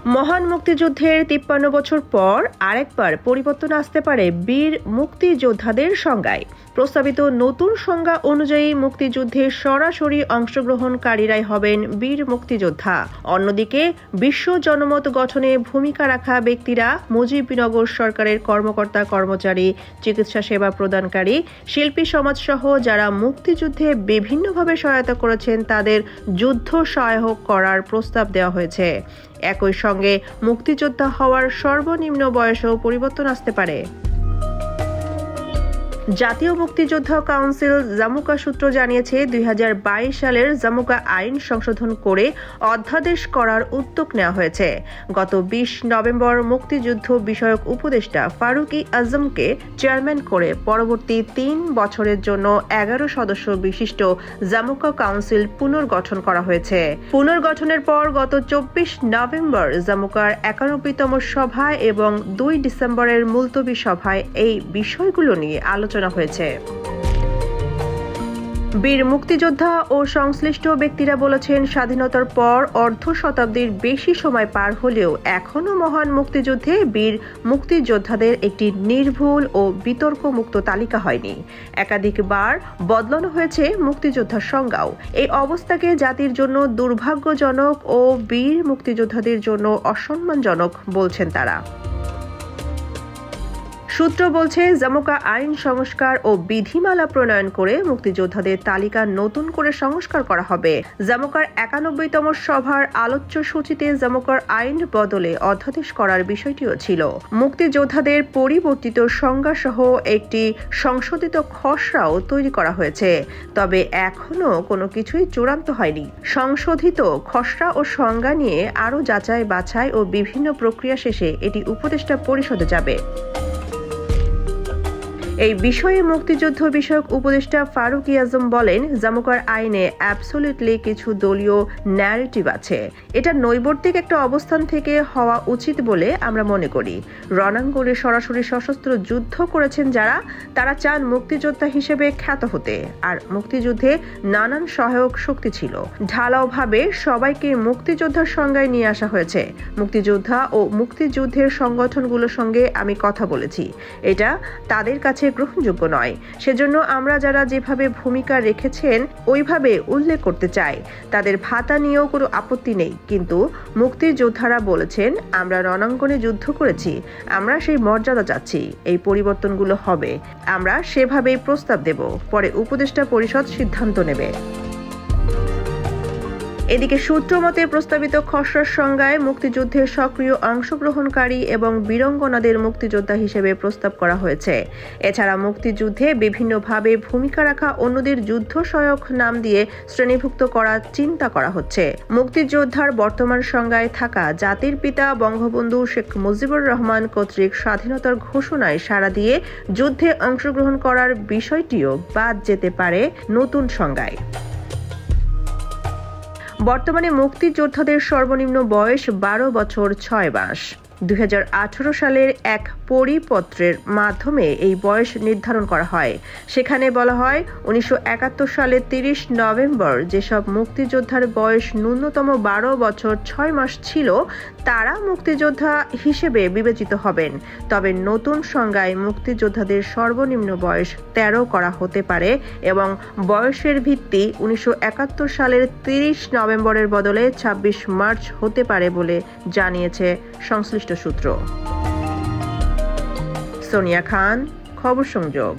মহান মুক্তিযুদ্ধের ৫৩ বছর পর আরেকবার পরিবর্তন আসতে পারে বীর মুক্তিযোদ্ধাদের সংজ্ঞায়। প্রস্তাবিত নতুন সংজ্ঞা অনুযায়ী মুক্তিযুদ্ধে সরাসরি অংশগ্রহণকারীরাই হবেন বীর মুক্তিযোদ্ধা। অন্যদিকে বিশ্ব জনমত গঠনে ভূমিকা রাখা ব্যক্তিরা মুজিবনগর সরকারের কর্মকর্তা কর্মচারী, চিকিৎসা সেবা প্রদানকারী, শিল্পী সমাজসহ যারা মুক্তিযুদ্ধে বিভিন্নভাবে সহায়তা করেছেন তাদের যুদ্ধ সহায়ক করার প্রস্তাব দেওয়া হয়েছে। একই সঙ্গে মুক্তিযোদ্ধা হওয়ার সর্বনিম্ন বয়সেও পরিবর্তন আসতে পারে। জাতীয় মুক্তিযোদ্ধা কাউন্সিল জামুকা সূত্র জানিয়েছে, ২০২২ সালের জামুকা আইন সংশোধন করে অধ্যাদেশ করার উদ্যোগ নেওয়া হয়েছে। গত ২০ নভেম্বর মুক্তিযুদ্ধ বিষয়ক উপদেষ্টা ফারুক-ই আজমকে চেয়ারম্যান করে পরবর্তী ৩ বছরের জন্য ১১ সদস্য বিশিষ্ট জামুকা কাউন্সিল পুনর্গঠন করা হয়েছে। পুনর্গঠনের পর গত ২৪ নভেম্বর জামুকার ৯১তম সভায় এবং ২ ডিসেম্বরের মুলতবি সভায় এই বিষয়গুলো নিয়ে আলোচনা হয়েছে। বীর মুক্তিযোদ্ধা ও সংশ্লিষ্ট ব্যক্তিরা বলেছেন, স্বাধীনতার পর অর্ধ শতাব্দীর বেশি সময় পার হলেও এখনও মহান মুক্তিযুদ্ধে বীর মুক্তিযোদ্ধাদের একটি নির্ভুল ও বিতর্কমুক্ত তালিকা হয়নি। একাধিকবার বদলানো হয়েছে মুক্তিযোদ্ধার সংজ্ঞাও। এই অবস্থাকে জাতির জন্য দুর্ভাগ্যজনক ও বীর মুক্তিযোদ্ধাদের জন্য অসম্মানজনক বলছেন তারা। সূত্র বলছে, জামুকা আইন সংস্কার ও বিধিমালা প্রণয়ন করে মুক্তিযোদ্ধাদের তালিকা নতুন করে সংস্কার করা হবে। জামুকার ৯১তম সভার আলোচ্য সূচিতে জামুকার আইন বদলে অধ্যাদেশ করার বিষয়টিও ছিল। মুক্তিযোদ্ধাদের পরিবর্তিত সংজ্ঞা সহ একটি সংশোধিত খসড়াও তৈরি করা হয়েছে, তবে এখনো কোনো কিছুই চূড়ান্ত হয়নি। সংশোধিত খসড়া ও সংজ্ঞা নিয়ে আরও যাচাই বাছাই ও বিভিন্ন প্রক্রিয়া শেষে এটি উপদেষ্টা পরিষদে যাবে। এই বিষয়ে মুক্তিযুদ্ধ বিষয়ক উপদেষ্টা ফারুক-ই আজম বলেন, জামুকার আইনে অ্যাবসলিউটলি কিছু দলীয় ন্যারেটিভ আছে। এটা নৈবর্তিক একটা অবস্থান থেকে হওয়া উচিত বলে আমরা মনে করি। রণাঙ্গনে সরাসরি সশস্ত্র যুদ্ধ করেছেন যারা, তারা চান মুক্তিযোদ্ধা হিসেবে খ্যাত হতে। আর মুক্তিযুদ্ধে নানান সহায়ক শক্তি ছিল। ঢালাওভাবে সবাইকে মুক্তিযোদ্ধার সংজ্ঞায় নিয়ে আসা হয়েছে। মুক্তিযোদ্ধা ও মুক্তিযুদ্ধের সংগঠনগুলোর সঙ্গে আমি কথা বলেছি। এটা তাদের কাছে গ্রহণযোগ্য নয়। সেজন্য আমরা যারা যেভাবে ভূমিকা রেখেছেন ওইভাবে উল্লেখ করতে চাই। তাদের ভাতা নিয়েও কোনো আপত্তি নেই, কিন্তু মুক্তিযোদ্ধারা বলেছেন আমরা রণাঙ্গনে যুদ্ধ করেছি, আমরা সেই মর্যাদা চাচ্ছি। এই পরিবর্তনগুলো হবে, আমরা সেভাবেই প্রস্তাব দেব, পরে উপদেষ্টা পরিষদ সিদ্ধান্ত নেবে। এদিকে সূত্র মতে প্রস্তাবিত খসড়ার সংজ্ঞায় মুক্তিযুদ্ধের সক্রিয় অংশগ্রহণকারী এবং বীরাঙ্গনাদের মুক্তিযোদ্ধা হিসেবে প্রস্তাব করা হয়েছে। এছাড়া মুক্তিযুদ্ধে বিভিন্নভাবে ভূমিকা রাখা অন্যদের যুদ্ধ সহায়ক নাম দিয়ে শ্রেণীভুক্ত করার চিন্তা করা হচ্ছে। মুক্তিযোদ্ধার বর্তমান সংজ্ঞায় থাকা জাতির পিতা বঙ্গবন্ধু শেখ মুজিবুর রহমান কর্তৃক স্বাধীনতার ঘোষণায় সাড়া দিয়ে যুদ্ধে অংশগ্রহণ করার বিষয়টিও বাদ যেতে পারে নতুন সংজ্ঞায়। বর্তমানে মুক্তিযোদ্ধাদের সর্বনিম্ন বয়স ১২ বছর ৬ মাস। ২০১৮ সালের এক পরিপত্রের মাধ্যমে এই বয়স নির্ধারণ করা হয়। সেখানে বলা হয়, ১৯৭১ সালের ৩০ নভেম্বর যেসব মুক্তিযোদ্ধার বয়স ন্যূনতম ১২ বছর ৬ মাস ছিল তারা মুক্তিযোদ্ধা হিসেবে বিবেচিত হবেন। তবে নতুন সংজ্ঞায় মুক্তিযোদ্ধাদের সর্বনিম্ন বয়স ১৩ করা হতে পারে এবং বয়সের ভিত্তি ১৯৭১ সালের ৩০ নভেম্বরের বদলে ২৬ মার্চ হতে পারে বলে জানিয়েছে সংশ্লিষ্ট সূত্র। সোনিয়া খান, খবর সংযোগ।